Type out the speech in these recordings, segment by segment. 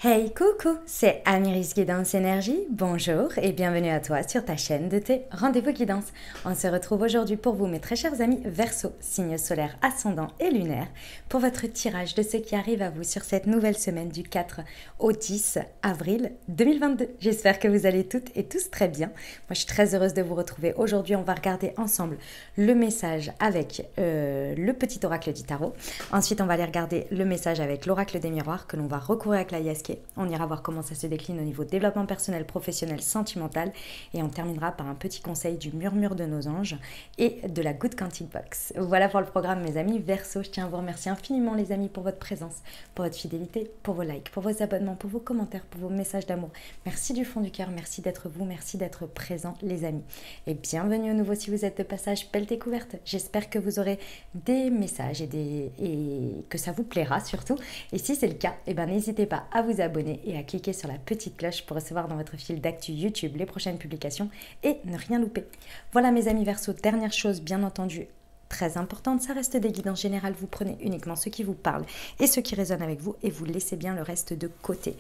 Hey, coucou, c'est Amiris Guidance Énergie. Bonjour et bienvenue à toi sur ta chaîne de tes rendez-vous guidance. On se retrouve aujourd'hui pour vous, mes très chers amis Verseau, signe solaire, ascendant et lunaire, pour votre tirage de ce qui arrive à vous sur cette nouvelle semaine du 4 au 10 avril 2022. J'espère que vous allez toutes et tous très bien. Moi, je suis très heureuse de vous retrouver. Aujourd'hui, on va regarder ensemble le message avec le petit oracle du tarot. Ensuite, on va aller regarder le message avec l'oracle des miroirs que l'on va recouvrir avec la Yaski. On ira voir comment ça se décline au niveau développement personnel, professionnel, sentimental. Et on terminera par un petit conseil du murmure de nos anges et de la Good Quantic Box. Voilà pour le programme, mes amis. Verseau, je tiens à vous remercier infiniment, les amis, pour votre présence, pour votre fidélité, pour vos likes, pour vos abonnements, pour vos commentaires, pour vos messages d'amour. Merci du fond du cœur. Merci d'être vous. Merci d'être présents, les amis. Et bienvenue au nouveau si vous êtes de passage. Belle découverte. J'espère que vous aurez des messages et que ça vous plaira surtout. Et si c'est le cas, n'hésitez pas à vous abonner et à cliquer sur la petite cloche pour recevoir dans votre fil d'actu YouTube les prochaines publications et ne rien louper. Voilà, mes amis Verseau, dernière chose bien entendu très importante, ça reste des guidances générales. Vous prenez uniquement ce qui vous parle et ce qui résonne avec vous et vous laissez bien le reste de côté.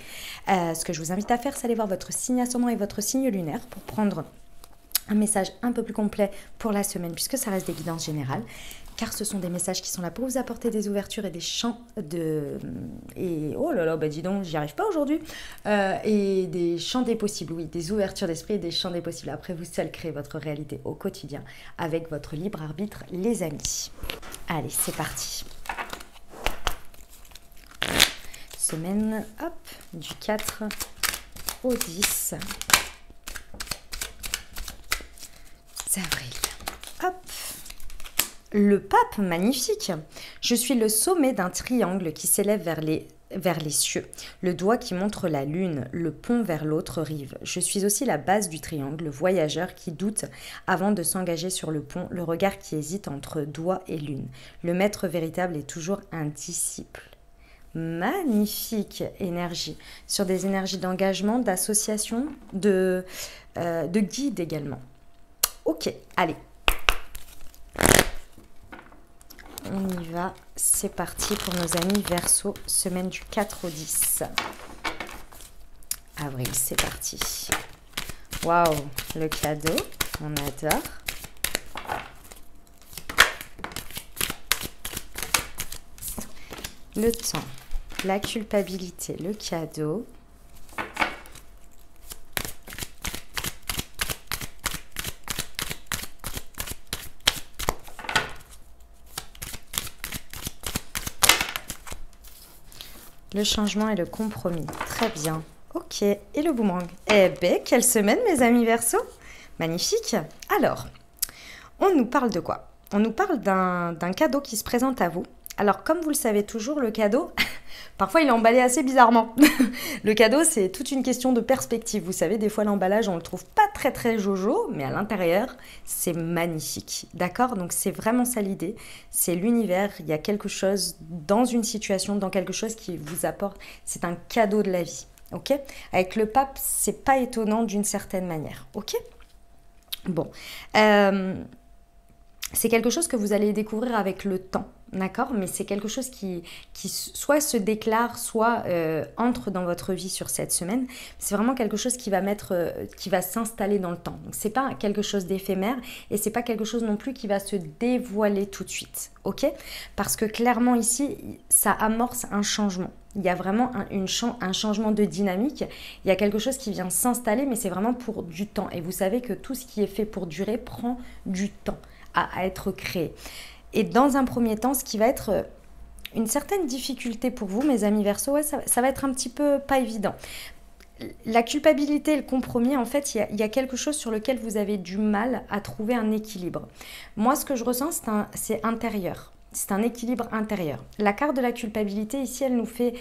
Ce que je vous invite à faire, c'est aller voir votre signe ascendant et votre signe lunaire pour prendre un message un peu plus complet pour la semaine, puisque ça reste des guidances générales, car ce sont des messages qui sont là pour vous apporter des ouvertures et des champs de... Et oh là là, dis donc, j'y arrive pas aujourd'hui. Et des champs des possibles, oui, des ouvertures d'esprit et des champs des possibles. Après, vous seul créez votre réalité au quotidien avec votre libre arbitre, les amis. Allez, c'est parti. Semaine, hop, du 4 au 10 avril. Hop. Le pape, magnifique. Je suis le sommet d'un triangle qui s'élève vers les cieux, le doigt qui montre la lune, le pont vers l'autre rive. Je suis aussi la base du triangle, le voyageur qui doute avant de s'engager sur le pont, le regard qui hésite entre doigt et lune. Le maître véritable est toujours un disciple. Magnifique énergie, sur des énergies d'engagement, d'association, de guide également. Ok, allez. On y va, c'est parti pour nos amis Verseau, semaine du 4 au 10 avril, c'est parti. Waouh, le cadeau, on adore. Le temps, la culpabilité, le cadeau. Le changement et le compromis. Très bien. Ok. Et le boomerang. Eh ben, quelle semaine, mes amis Verseau. Magnifique. Alors, on nous parle de quoi? On nous parle d'un cadeau qui se présente à vous. Alors, comme vous le savez toujours, le cadeau, parfois il est emballé assez bizarrement. Le cadeau, c'est toute une question de perspective. Vous savez, des fois l'emballage, on le trouve pas très très jojo, mais à l'intérieur, c'est magnifique. D'accord? Donc c'est vraiment ça l'idée. C'est l'univers, il y a quelque chose dans une situation, dans quelque chose qui vous apporte. C'est un cadeau de la vie. Ok? Avec le pape, c'est pas étonnant d'une certaine manière. Ok? Bon. C'est quelque chose que vous allez découvrir avec le temps. D'accord, mais c'est quelque chose qui soit se déclare, soit entre dans votre vie sur cette semaine. C'est vraiment quelque chose qui va s'installer dans le temps. Donc c'est pas quelque chose d'éphémère et c'est pas quelque chose non plus qui va se dévoiler tout de suite. Ok? Parce que clairement ici, ça amorce un changement. Il y a vraiment un changement de dynamique. Il y a quelque chose qui vient s'installer, mais c'est vraiment pour du temps. Et vous savez que tout ce qui est fait pour durer prend du temps à être créé. Et dans un premier temps, ce qui va être une certaine difficulté pour vous, mes amis Verseau, ouais, ça va être un petit peu pas évident. La culpabilité et le compromis, en fait, il y a quelque chose sur lequel vous avez du mal à trouver un équilibre. Moi, ce que je ressens, c'est intérieur. C'est un équilibre intérieur. La carte de la culpabilité, ici, elle nous fait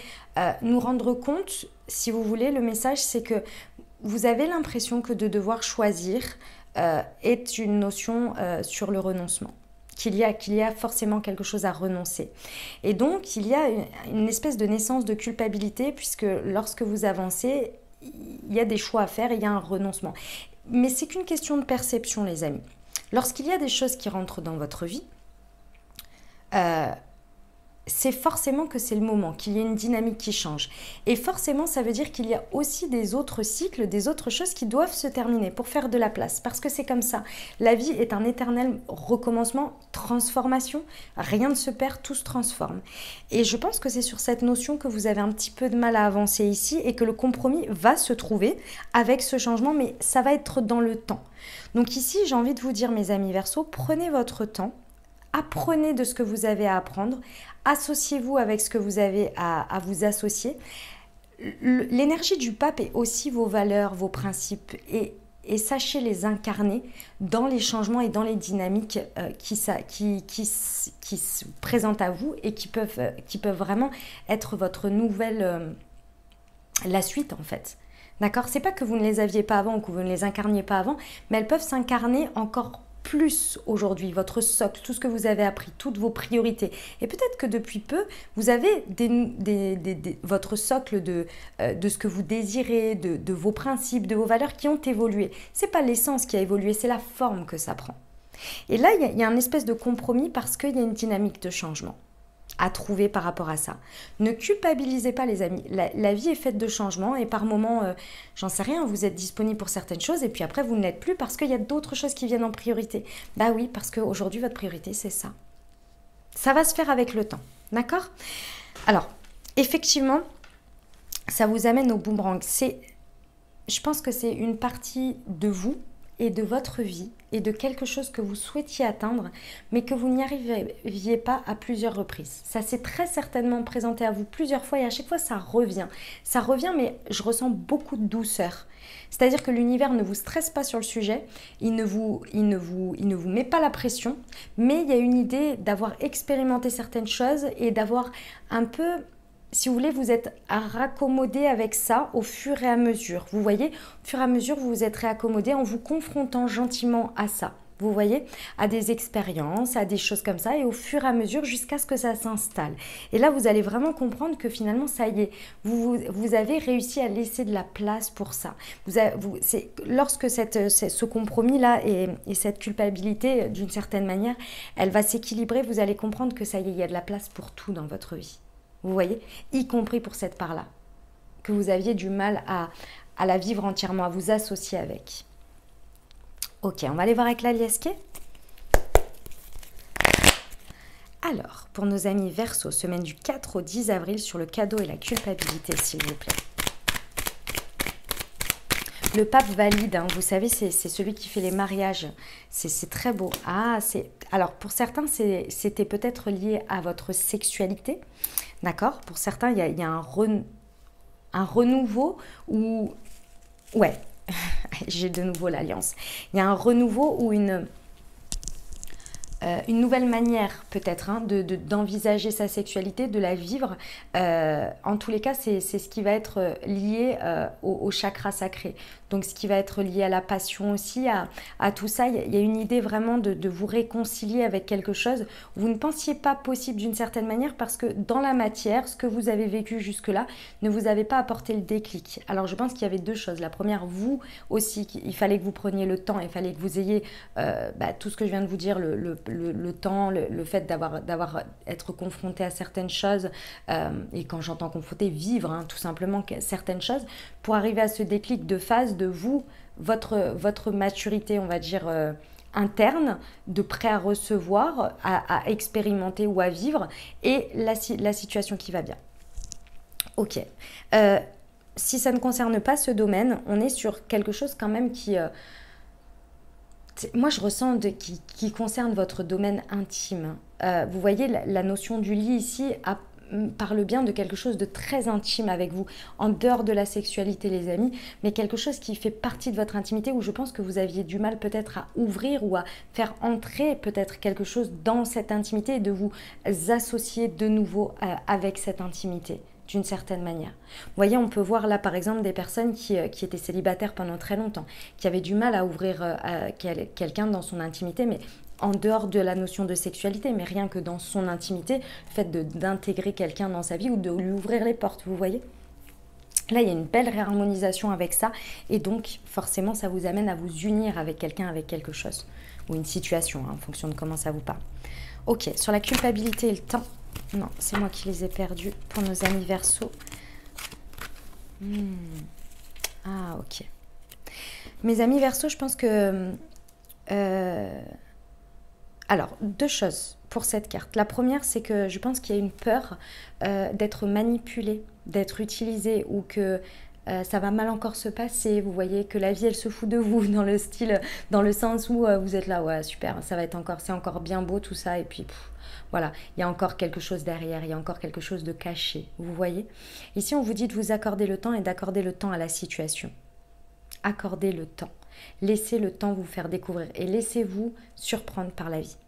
nous rendre compte, si vous voulez, le message, c'est que vous avez l'impression que de devoir choisir est une notion sur le renoncement. Qu'il y a forcément quelque chose à renoncer. Et donc, il y a une espèce de naissance de culpabilité, puisque lorsque vous avancez, il y a des choix à faire et il y a un renoncement. Mais c'est qu'une question de perception, les amis. Lorsqu'il y a des choses qui rentrent dans votre vie, c'est forcément que c'est le moment, qu'il y ait une dynamique qui change. Et forcément, ça veut dire qu'il y a aussi des autres cycles, des autres choses qui doivent se terminer pour faire de la place. Parce que c'est comme ça. La vie est un éternel recommencement, transformation. Rien ne se perd, tout se transforme. Et je pense que c'est sur cette notion que vous avez un petit peu de mal à avancer ici et que le compromis va se trouver avec ce changement, mais ça va être dans le temps. Donc ici, j'ai envie de vous dire, mes amis Verseaux, prenez votre temps. Apprenez de ce que vous avez à apprendre, associez-vous avec ce que vous avez à vous associer. L'énergie du pape est aussi vos valeurs, vos principes et sachez les incarner dans les changements et dans les dynamiques qui se présentent à vous et qui peuvent vraiment être votre nouvelle, la suite en fait. D'accord? C'est pas que vous ne les aviez pas avant ou que vous ne les incarniez pas avant, mais elles peuvent s'incarner encore plus aujourd'hui, votre socle, tout ce que vous avez appris, toutes vos priorités. Et peut-être que depuis peu, vous avez votre socle de ce que vous désirez, de vos principes, de vos valeurs qui ont évolué. Ce n'est pas l'essence qui a évolué, c'est la forme que ça prend. Et là, il y a un espèce de compromis parce qu'il y a une dynamique de changement à trouver par rapport à ça. Ne culpabilisez pas les amis, la vie est faite de changements et par moments, j'en sais rien, vous êtes disponible pour certaines choses et puis après vous ne l'êtes plus parce qu'il y a d'autres choses qui viennent en priorité. Bah oui, parce qu'aujourd'hui votre priorité c'est ça. Ça va se faire avec le temps, d'accord? Alors, effectivement, ça vous amène au boomerang. Je pense que c'est une partie de vous et de votre vie et de quelque chose que vous souhaitiez atteindre, mais que vous n'y arriviez pas à plusieurs reprises. Ça s'est très certainement présenté à vous plusieurs fois et à chaque fois ça revient. Ça revient, mais je ressens beaucoup de douceur. C'est-à-dire que l'univers ne vous stresse pas sur le sujet, il ne vous met pas la pression, mais il y a une idée d'avoir expérimenté certaines choses et d'avoir un peu... Si vous voulez, vous êtes à raccommoder avec ça au fur et à mesure. Vous voyez, au fur et à mesure, vous vous êtes réaccommodé en vous confrontant gentiment à ça. Vous voyez, à des expériences, à des choses comme ça, et au fur et à mesure, jusqu'à ce que ça s'installe. Et là, vous allez vraiment comprendre que finalement, ça y est, vous avez réussi à laisser de la place pour ça. Lorsque ce compromis-là et cette culpabilité, d'une certaine manière, elle va s'équilibrer, vous allez comprendre que ça y est, il y a de la place pour tout dans votre vie. Vous voyez, y compris pour cette part-là, que vous aviez du mal à la vivre entièrement, à vous associer avec. Ok, on va aller voir avec la liesquée. Alors, pour nos amis Verseaux, semaine du 4 au 10 avril sur le cadeau et la culpabilité, s'il vous plaît. Le pape valide, hein, vous savez, c'est celui qui fait les mariages. C'est très beau. Alors, pour certains, c'était peut-être lié à votre sexualité. D'accord? Pour certains, il y a un renouveau ou... Ouais, j'ai de nouveau l'alliance. Il y a un renouveau ou une nouvelle manière peut-être d'envisager sa sexualité, de la vivre. En tous les cas, c'est ce qui va être lié au chakra sacré. Donc ce qui va être lié à la passion aussi, à tout ça. Il y a une idée vraiment de vous réconcilier avec quelque chose où vous ne pensiez pas possible d'une certaine manière parce que dans la matière, ce que vous avez vécu jusque-là ne vous avait pas apporté le déclic. Alors je pense qu'il y avait deux choses. La première, vous aussi, il fallait que vous preniez le temps, il fallait que vous ayez tout ce que je viens de vous dire, le temps, le fait être confronté à certaines choses, et quand j'entends confronté, vivre tout simplement certaines choses, pour arriver à ce déclic de phase de vous, votre maturité, on va dire, interne, de prêt à recevoir, à expérimenter ou à vivre, et la situation qui va bien. Ok. Si ça ne concerne pas ce domaine, on est sur quelque chose quand même qui... moi, je ressens qui concerne votre domaine intime. Vous voyez, la notion du lit ici parle bien de quelque chose de très intime avec vous, en dehors de la sexualité, les amis, mais quelque chose qui fait partie de votre intimité, où je pense que vous aviez du mal peut-être à ouvrir ou à faire entrer peut-être quelque chose dans cette intimité et de vous associer de nouveau avec cette intimité. D'une certaine manière. Vous voyez, on peut voir là par exemple des personnes qui étaient célibataires pendant très longtemps, qui avaient du mal à ouvrir quelqu'un dans son intimité, mais en dehors de la notion de sexualité, mais rien que dans son intimité, le fait d'intégrer quelqu'un dans sa vie ou de lui ouvrir les portes, vous voyez. Là, il y a une belle réharmonisation avec ça, et donc forcément ça vous amène à vous unir avec quelqu'un, avec quelque chose, ou une situation, en fonction de comment ça vous parle. Ok, sur la culpabilité et le temps. Non, c'est moi qui les ai perdus pour nos amis Verseau. Ah, ok. Mes amis Verseau, je pense que... alors, deux choses pour cette carte. La première, c'est que je pense qu'il y a une peur d'être manipulé, d'être utilisé, ou que ça va mal encore se passer. Vous voyez que la vie, elle se fout de vous dans le style, dans le sens où vous êtes là, ouais, super, ça va être encore, c'est encore bien beau tout ça, et puis voilà, il y a encore quelque chose derrière, il y a encore quelque chose de caché. Vous voyez? Ici, on vous dit de vous accorder le temps et d'accorder le temps à la situation. Accordez le temps. Laissez le temps vous faire découvrir et laissez-vous surprendre par la vie.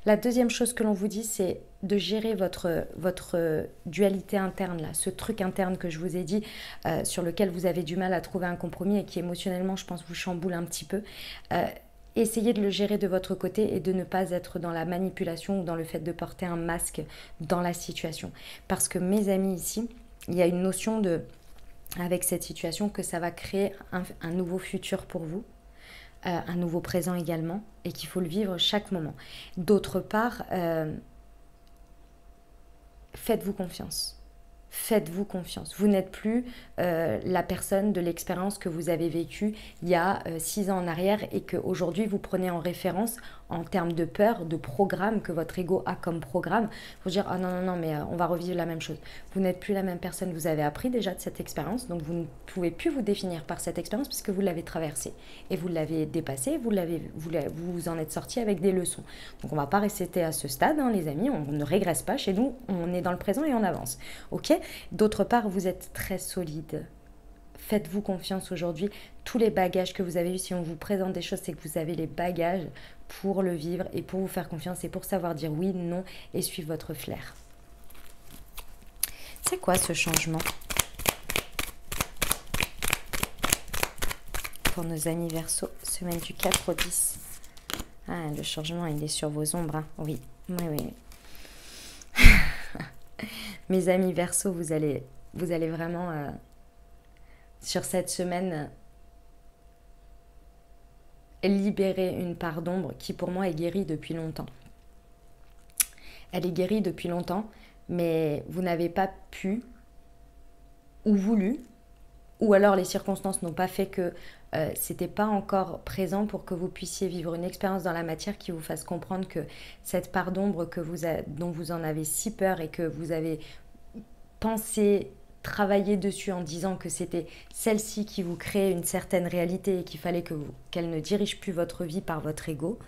La deuxième chose que l'on vous dit, c'est de gérer votre dualité interne, là, ce truc interne que je vous ai dit, sur lequel vous avez du mal à trouver un compromis et qui émotionnellement, je pense, vous chamboule un petit peu. Essayez de le gérer de votre côté et de ne pas être dans la manipulation ou dans le fait de porter un masque dans la situation. Parce que mes amis ici, il y a une notion de... avec cette situation que ça va créer un nouveau futur pour vous, un nouveau présent également, et qu'il faut le vivre chaque moment. D'autre part, faites-vous confiance. Faites-vous confiance. Vous n'êtes plus la personne de l'expérience que vous avez vécue il y a 6 ans en arrière et qu'aujourd'hui vous prenez en référence en termes de peur, de programme que votre ego a comme programme. Pour dire, ah non, non, non, mais on va revivre la même chose. Vous n'êtes plus la même personne. Vous avez appris déjà de cette expérience, donc vous ne pouvez plus vous définir par cette expérience puisque vous l'avez traversée et vous l'avez dépassée, vous en êtes sorti avec des leçons. Donc on ne va pas rester à ce stade, hein, les amis, on ne régresse pas. Chez nous, on est dans le présent et on avance. Ok ? D'autre part, vous êtes très solide. Faites-vous confiance aujourd'hui. Tous les bagages que vous avez eus, si on vous présente des choses, c'est que vous avez les bagages pour le vivre et pour vous faire confiance et pour savoir dire oui, non et suivre votre flair. C'est quoi ce changement pour nos amis Verseau, semaine du 4 au 10. Ah, le changement, il est sur vos ombres. Hein. Oui, oui, oui. Mes amis Verseau, vous allez vraiment, sur cette semaine, libérer une part d'ombre qui, pour moi, est guérie depuis longtemps. Elle est guérie depuis longtemps, mais vous n'avez pas pu ou voulu, ou alors les circonstances n'ont pas fait que c'était pas encore présent pour que vous puissiez vivre une expérience dans la matière qui vous fasse comprendre que cette part d'ombre dont vous en avez si peur et que vous avez pensé travailler dessus en disant que c'était celle-ci qui vous créait une certaine réalité et qu'il fallait qu'elle ne dirige plus votre vie par votre ego.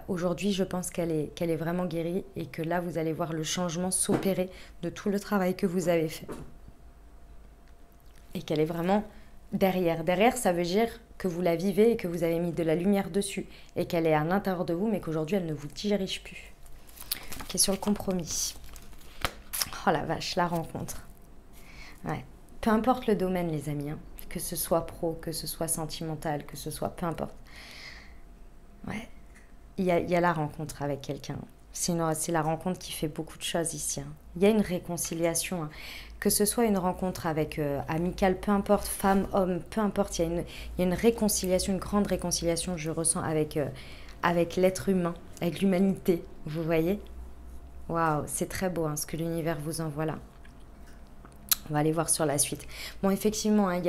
Aujourd'hui, je pense qu'elle est vraiment guérie et que là, vous allez voir le changement s'opérer de tout le travail que vous avez fait. Et qu'elle est vraiment derrière. Derrière, ça veut dire que vous la vivez et que vous avez mis de la lumière dessus et qu'elle est à l'intérieur de vous, mais qu'aujourd'hui, elle ne vous dirige plus. Ok, sur le compromis. Oh la vache, la rencontre. Ouais. Peu importe le domaine, les amis, hein. Que ce soit pro, que ce soit sentimental, que ce soit peu importe. Ouais. Il y a la rencontre avec quelqu'un. C'est la rencontre qui fait beaucoup de choses ici. Hein. Il y a une réconciliation. Hein. Que ce soit une rencontre avec amicale, peu importe, femme, homme, peu importe, il y a une réconciliation, une grande réconciliation, je ressens, avec l'être humain, avec l'humanité. Vous voyez ? Waouh, c'est très beau hein, ce que l'univers vous envoie là. On va aller voir sur la suite. Bon, effectivement, hein,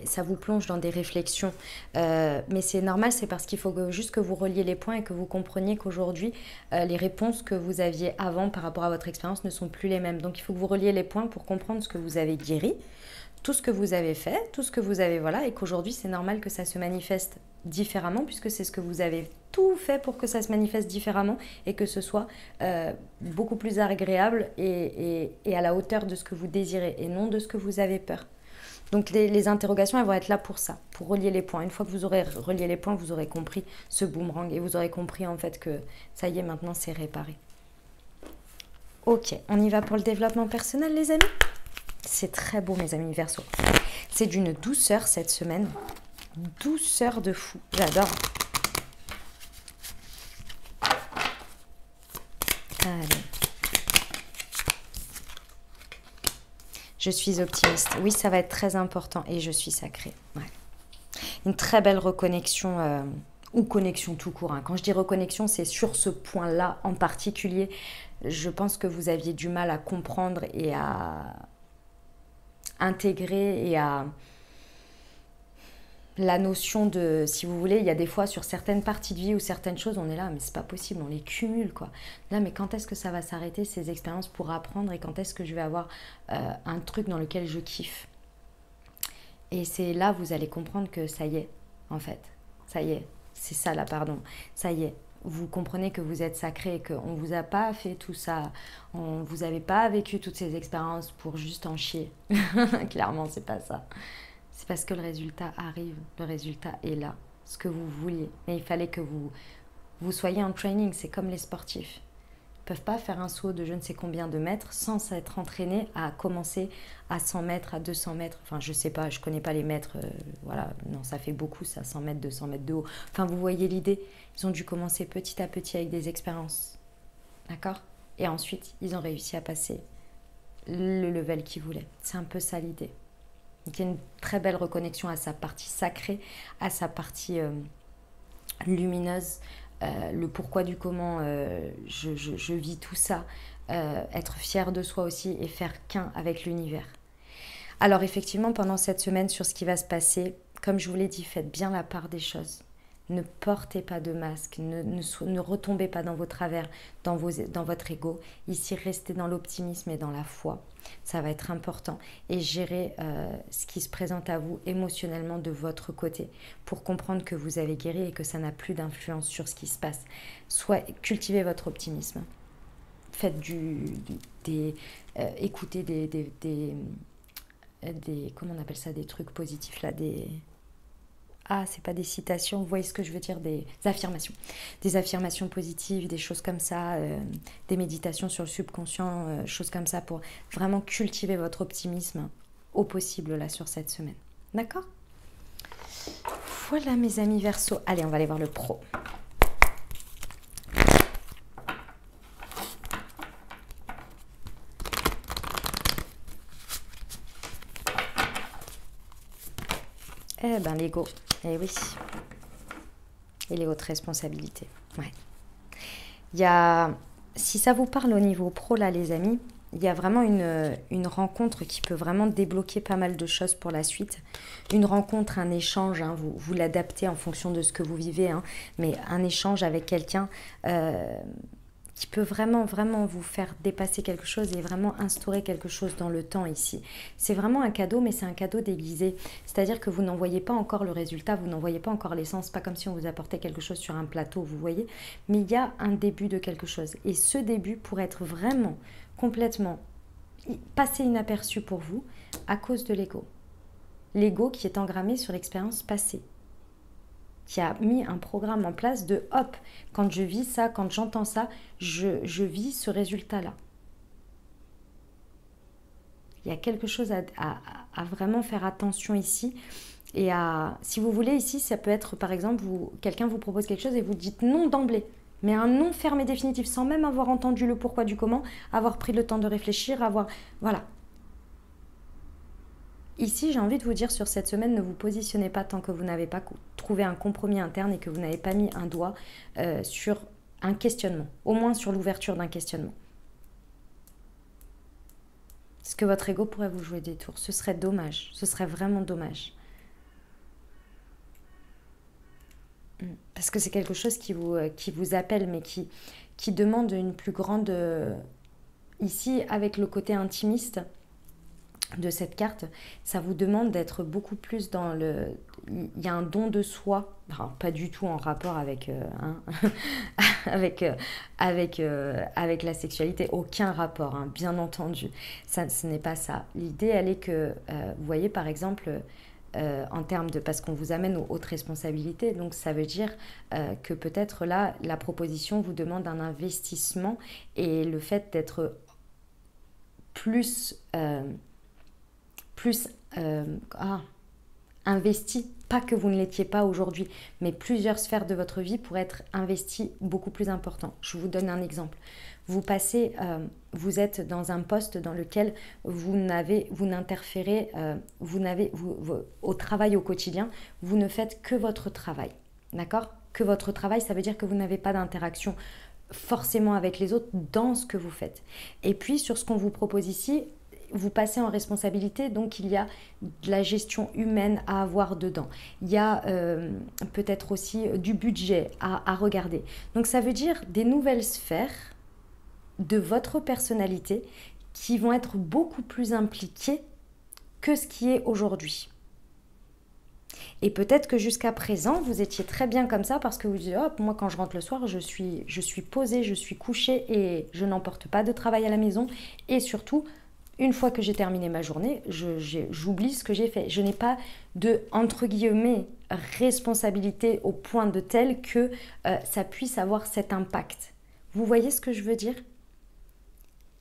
ça vous plonge dans des réflexions. Mais c'est normal, c'est parce qu'il faut juste que vous reliez les points et que vous compreniez qu'aujourd'hui, les réponses que vous aviez avant par rapport à votre expérience ne sont plus les mêmes. Donc, il faut que vous reliez les points pour comprendre ce que vous avez guéri, tout ce que vous avez fait, tout ce que vous avez... Voilà, et qu'aujourd'hui, c'est normal que ça se manifeste différemment puisque c'est ce que vous avez tout fait pour que ça se manifeste différemment et que ce soit beaucoup plus agréable et à la hauteur de ce que vous désirez et non de ce que vous avez peur. Donc les interrogations, elles vont être là pour ça, pour relier les points. Une fois que vous aurez relié les points, vous aurez compris ce boomerang et vous aurez compris en fait que ça y est, maintenant c'est réparé. Ok, on y va pour le développement personnel les amis. C'est très beau mes amis Verseau. C'est d'une douceur cette semaine. Douceur de fou, j'adore. Allez. Je suis optimiste. Oui, ça va être très important et je suis sacrée. Ouais. Une très belle reconnexion ou connexion tout court. Hein. Quand je dis reconnexion, c'est sur ce point-là en particulier. je pense que vous aviez du mal à comprendre et à intégrer et à la notion de, si vous voulez, il y a des fois sur certaines parties de vie ou certaines choses, on est là, mais c'est pas possible, on les cumule quoi. Là, mais quand est-ce que ça va s'arrêter ces expériences pour apprendre et quand est-ce que je vais avoir un truc dans lequel je kiffe? Et c'est là vous allez comprendre que ça y est, en fait, ça y est, c'est ça là, pardon, ça y est. Vous comprenez que vous êtes sacré et qu'on ne vous a pas fait tout ça, vous n'avez pas vécu toutes ces expériences pour juste en chier. Clairement, c'est pas ça. C'est parce que le résultat arrive, le résultat est là, ce que vous vouliez. Mais il fallait que vous soyez en training, c'est comme les sportifs. Ils ne peuvent pas faire un saut de je ne sais combien de mètres sans s'être entraînés à commencer à 100 mètres, à 200 mètres. Enfin, je ne sais pas, je ne connais pas les mètres. Voilà, non, ça fait beaucoup ça, 100 mètres, 200 mètres de haut. Enfin, vous voyez l'idée. Ils ont dû commencer petit à petit avec des expériences. D'accord? Et ensuite, ils ont réussi à passer le level qu'ils voulaient. C'est un peu ça l'idée. Donc, il y a une très belle reconnexion à sa partie sacrée, à sa partie lumineuse, le pourquoi du comment je vis tout ça, être fier de soi aussi et faire qu'un avec l'univers. Alors effectivement, pendant cette semaine, sur ce qui va se passer, comme je vous l'ai dit, faites bien la part des choses. Ne portez pas de masque, ne retombez pas dans vos travers, dans votre ego. Ici, restez dans l'optimisme et dans la foi. Ça va être important. Et gérez ce qui se présente à vous émotionnellement de votre côté pour comprendre que vous avez guéri et que ça n'a plus d'influence sur ce qui se passe. Soit cultivez votre optimisme. Faites écoutez comment on appelle ça, des trucs positifs là, c'est pas des citations, vous voyez ce que je veux dire, des affirmations. Des affirmations positives, des choses comme ça, des méditations sur le subconscient, choses comme ça pour vraiment cultiver votre optimisme au possible là sur cette semaine. D'accord? Voilà mes amis Verseau. Allez, on va aller voir le pro. Eh ben l'ego, eh oui. Et les hautes responsabilités. Ouais. Si ça vous parle au niveau pro là les amis, il y a vraiment une rencontre qui peut vraiment débloquer pas mal de choses pour la suite. Une rencontre, un échange, hein, vous l'adaptez en fonction de ce que vous vivez, hein, mais un échange avec quelqu'un qui peut vraiment, vraiment vous faire dépasser quelque chose et vraiment instaurer quelque chose dans le temps ici. C'est vraiment un cadeau, mais c'est un cadeau déguisé. C'est-à-dire que vous n'en voyez pas encore le résultat, vous n'en voyez pas encore l'essence, pas comme si on vous apportait quelque chose sur un plateau, vous voyez. Mais il y a un début de quelque chose. Et ce début pourrait être vraiment, complètement passé inaperçu pour vous à cause de l'ego. L'ego qui est engrammé sur l'expérience passée, qui a mis un programme en place de hop, quand je vis ça, quand j'entends ça, je vis ce résultat-là. Il y a quelque chose à vraiment faire attention ici. Et si vous voulez, ici, ça peut être, par exemple, quelqu'un vous propose quelque chose et vous dites non d'emblée. Mais un non ferme et définitif, sans même avoir entendu le pourquoi du comment, avoir pris le temps de réfléchir, Voilà. Ici, j'ai envie de vous dire sur cette semaine, ne vous positionnez pas tant que vous n'avez pas trouvé un compromis interne et que vous n'avez pas mis un doigt sur un questionnement, au moins sur l'ouverture d'un questionnement. Est-ce que votre ego pourrait vous jouer des tours? Ce serait dommage, ce serait vraiment dommage. Parce que c'est quelque chose qui vous appelle, mais qui demande une plus grande... ici, avec le côté intimiste de cette carte, ça vous demande d'être beaucoup plus dans le... Il y a un don de soi, alors, pas du tout en rapport avec, avec la sexualité, aucun rapport, hein, bien entendu. Ce n'est pas ça. L'idée, elle est que, vous voyez, par exemple, en termes de... Parce qu'on vous amène aux hautes responsabilités, donc ça veut dire que peut-être là, la proposition vous demande un investissement et le fait d'être plus investi, pas que vous ne l'étiez pas aujourd'hui, mais plusieurs sphères de votre vie pourraient être investies beaucoup plus important. Je vous donne un exemple. Vous êtes dans un poste dans lequel vous n'interférez, au travail au quotidien, vous ne faites que votre travail, d'accord? Que votre travail, ça veut dire que vous n'avez pas d'interaction forcément avec les autres dans ce que vous faites. Et puis sur ce qu'on vous propose ici, vous passez en responsabilité, donc il y a de la gestion humaine à avoir dedans. Il y a peut-être aussi du budget à regarder. Donc ça veut dire des nouvelles sphères de votre personnalité qui vont être beaucoup plus impliquées que ce qui est aujourd'hui. Et peut-être que jusqu'à présent, vous étiez très bien comme ça parce que vous dites, hop, moi quand je rentre le soir, je suis posée, je suis couchée et je n'emporte pas de travail à la maison. Et surtout, une fois que j'ai terminé ma journée, j'oublie ce que j'ai fait. Je n'ai pas de, entre guillemets, responsabilité au point de tel que ça puisse avoir cet impact. Vous voyez ce que je veux dire ?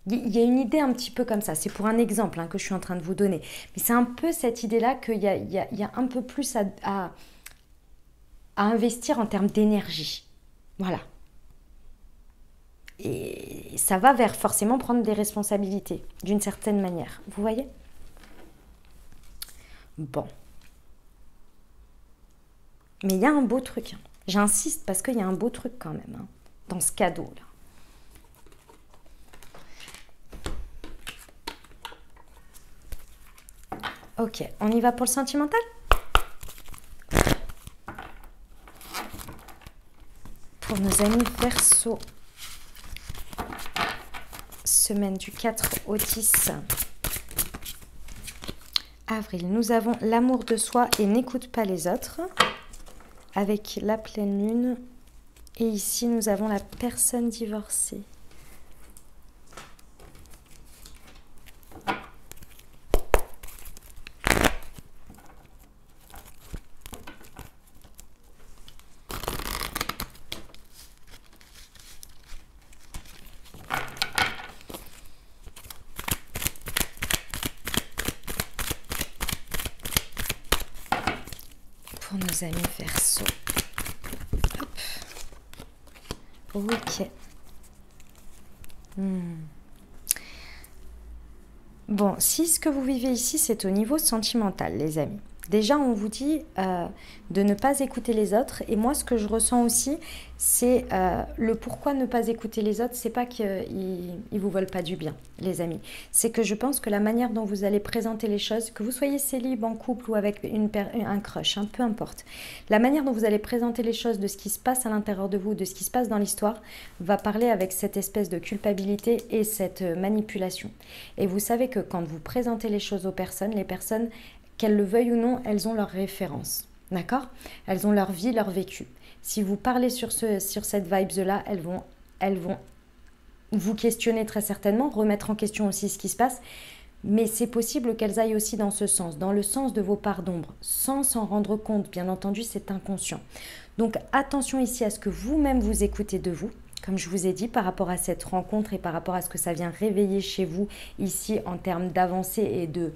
Il y a une idée un petit peu comme ça. C'est pour un exemple que je suis en train de vous donner. Mais c'est un peu cette idée-là qu'il y a un peu plus à investir en termes d'énergie. Voilà. Et ça va vers forcément prendre des responsabilités, d'une certaine manière. Vous voyez ? Bon. Mais il y a un beau truc. J'insiste parce qu'il y a un beau truc quand même dans ce cadeau-là. Ok, on y va pour le sentimental ? Pour nos amis Verseau. Semaine du 4 au 10 avril. Nous avons l'amour de soi et n'écoute pas les autres. Avec la pleine lune. Et ici, nous avons la personne divorcée. Pour nos amis Verseau. Hop. Ok. Bon, si ce que vous vivez ici, c'est au niveau sentimental, les amis. Déjà, on vous dit de ne pas écouter les autres. Et moi, ce que je ressens aussi, c'est le pourquoi ne pas écouter les autres. C'est pas qu'ils ne vous veulent pas du bien, les amis. C'est que je pense que la manière dont vous allez présenter les choses, que vous soyez célib, en couple ou avec un crush, peu importe. La manière dont vous allez présenter les choses de ce qui se passe à l'intérieur de vous, de ce qui se passe dans l'histoire, va parler avec cette espèce de culpabilité et cette manipulation. Et vous savez que quand vous présentez les choses aux personnes, les personnes, qu'elles le veuillent ou non, elles ont leurs références, d'accord ? Elles ont leur vie, leur vécu. Si vous parlez sur cette vibes-là, elles vont vous questionner très certainement, remettre en question aussi ce qui se passe, mais c'est possible qu'elles aillent aussi dans ce sens, dans le sens de vos parts d'ombre, sans s'en rendre compte, bien entendu, c'est inconscient. Donc attention ici à ce que vous-même vous écoutez de vous, comme je vous ai dit, par rapport à cette rencontre et par rapport à ce que ça vient réveiller chez vous ici en termes d'avancée et de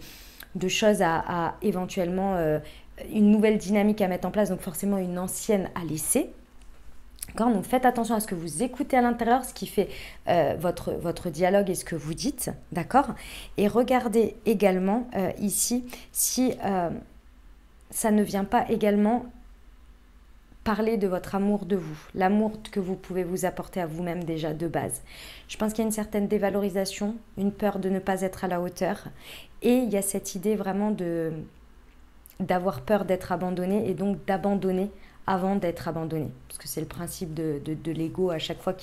choses à éventuellement une nouvelle dynamique à mettre en place, donc forcément une ancienne à laisser. Donc faites attention à ce que vous écoutez à l'intérieur, ce qui fait votre dialogue et ce que vous dites, d'accord ? Et regardez également ici si ça ne vient pas également parler de votre amour de vous, l'amour que vous pouvez vous apporter à vous-même déjà de base. Je pense qu'il y a une certaine dévalorisation, une peur de ne pas être à la hauteur, et il y a cette idée vraiment d'avoir peur d'être abandonné et donc d'abandonner avant d'être abandonné. Parce que c'est le principe de l'ego à chaque fois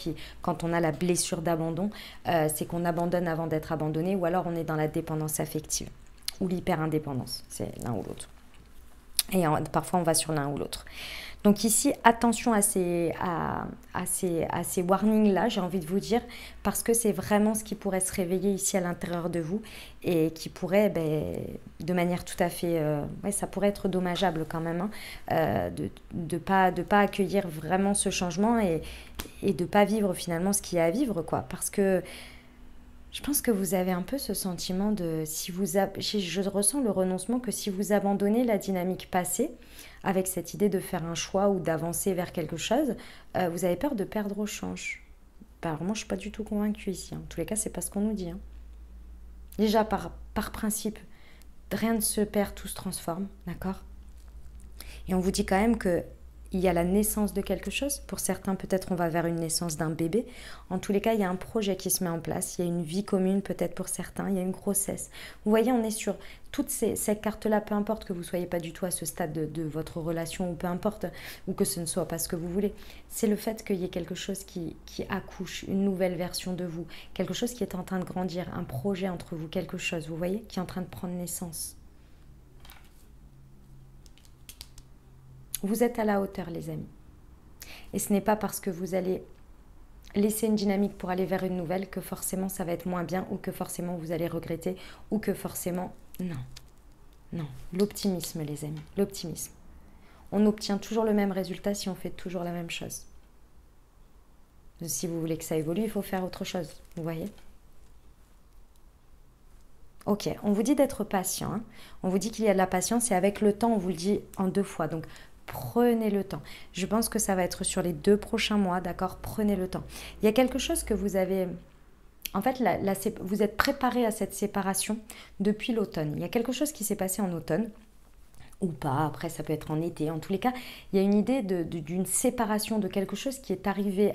quand on a la blessure d'abandon, c'est qu'on abandonne avant d'être abandonné ou alors on est dans la dépendance affective ou l'hyper-indépendance, c'est l'un ou l'autre. Et parfois on va sur l'un ou l'autre. Donc ici, attention à ces warnings-là, j'ai envie de vous dire, parce que c'est vraiment ce qui pourrait se réveiller ici à l'intérieur de vous et qui pourrait, de manière tout à fait... ça pourrait être dommageable quand même, de pas accueillir vraiment ce changement et de ne pas vivre finalement ce qu'il y a à vivre, quoi. Parce que je pense que vous avez un peu ce sentiment de... je ressens le renoncement que si vous abandonnez la dynamique passée, avec cette idée de faire un choix ou d'avancer vers quelque chose, vous avez peur de perdre au change. Alors moi, je ne suis pas du tout convaincue ici. En tous les cas, ce n'est pas ce qu'on nous dit. Déjà, par principe, rien ne se perd, tout se transforme, d'accord ? Et on vous dit quand même que il y a la naissance de quelque chose. Pour certains, peut-être on va vers une naissance d'un bébé. En tous les cas, il y a un projet qui se met en place. Il y a une vie commune peut-être pour certains. Il y a une grossesse. Vous voyez, on est sur toutes ces cartes-là, peu importe que vous ne soyez pas du tout à ce stade de votre relation, ou peu importe, ou que ce ne soit pas ce que vous voulez. C'est le fait qu'il y ait quelque chose qui accouche, une nouvelle version de vous, quelque chose qui est en train de grandir, un projet entre vous, quelque chose, vous voyez, qui est en train de prendre naissance. Vous êtes à la hauteur, les amis. Et ce n'est pas parce que vous allez laisser une dynamique pour aller vers une nouvelle que forcément ça va être moins bien, ou que forcément vous allez regretter, ou que forcément... Non. Non. L'optimisme, les amis. L'optimisme. On obtient toujours le même résultat si on fait toujours la même chose. Si vous voulez que ça évolue, il faut faire autre chose. Vous voyez ? Ok, on vous dit d'être patient. Hein. On vous dit qu'il y a de la patience et avec le temps, on vous le dit en 2 fois. Donc, prenez le temps. Je pense que ça va être sur les 2 prochains mois, d'accord? Prenez le temps. Il y a quelque chose que vous avez... En fait, vous êtes préparé à cette séparation depuis l'automne. Il y a quelque chose qui s'est passé en automne, ou pas, après ça peut être en été. En tous les cas, il y a une idée d'une séparation, de quelque chose qui est arrivé,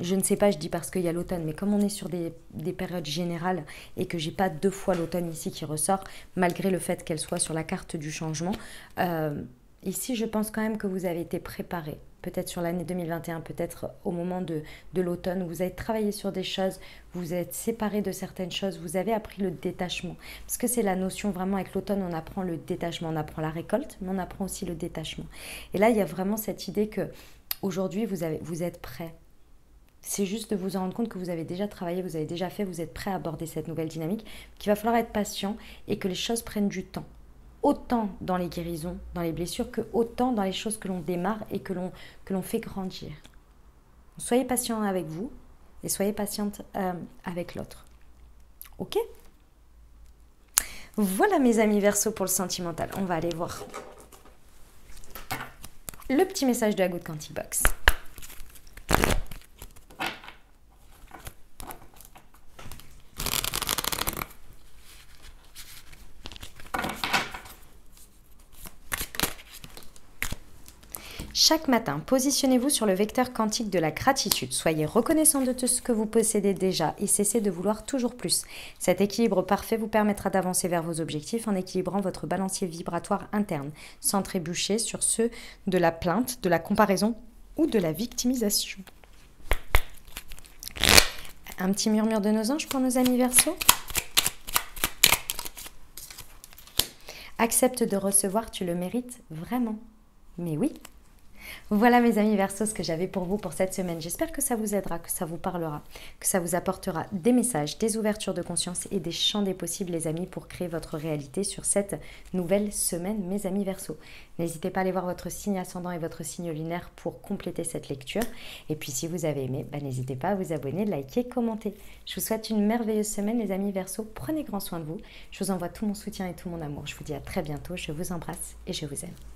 je ne sais pas, je dis parce qu'il y a l'automne, mais comme on est sur des périodes générales et que j'ai pas 2 fois l'automne ici qui ressort, malgré le fait qu'elle soit sur la carte du changement, ici je pense quand même que vous avez été préparé. Peut-être sur l'année 2021, peut-être au moment de l'automne, vous avez travaillé sur des choses, vous êtes séparé de certaines choses, vous avez appris le détachement. Parce que c'est la notion vraiment, avec l'automne, on apprend le détachement, on apprend la récolte, mais on apprend aussi le détachement. Et là, il y a vraiment cette idée que aujourd'hui, vous êtes prêt. C'est juste de vous en rendre compte que vous avez déjà travaillé, vous avez déjà fait, vous êtes prêt à aborder cette nouvelle dynamique, qu'il va falloir être patient et que les choses prennent du temps. Autant dans les guérisons, dans les blessures, que autant dans les choses que l'on démarre et que l'on fait grandir. Soyez patient avec vous et soyez patiente avec l'autre. Ok ? Voilà mes amis Verseau pour le sentimental. On va aller voir le petit message de la Good Quantic Box. Chaque matin, positionnez-vous sur le vecteur quantique de la gratitude. Soyez reconnaissant de tout ce que vous possédez déjà et cessez de vouloir toujours plus. Cet équilibre parfait vous permettra d'avancer vers vos objectifs en équilibrant votre balancier vibratoire interne, sans trébucher sur ceux de la plainte, de la comparaison ou de la victimisation. Un petit murmure de nos anges pour nos amis Verseaux. Accepte de recevoir, tu le mérites vraiment. Mais oui. Voilà mes amis Verseaux ce que j'avais pour vous pour cette semaine. J'espère que ça vous aidera, que ça vous parlera, que ça vous apportera des messages, des ouvertures de conscience et des champs des possibles les amis pour créer votre réalité sur cette nouvelle semaine mes amis Verseaux. N'hésitez pas à aller voir votre signe ascendant et votre signe lunaire pour compléter cette lecture. Et puis si vous avez aimé, n'hésitez pas à vous abonner, liker, commenter. Je vous souhaite une merveilleuse semaine les amis Verseaux. Prenez grand soin de vous. Je vous envoie tout mon soutien et tout mon amour. Je vous dis à très bientôt. Je vous embrasse et je vous aime.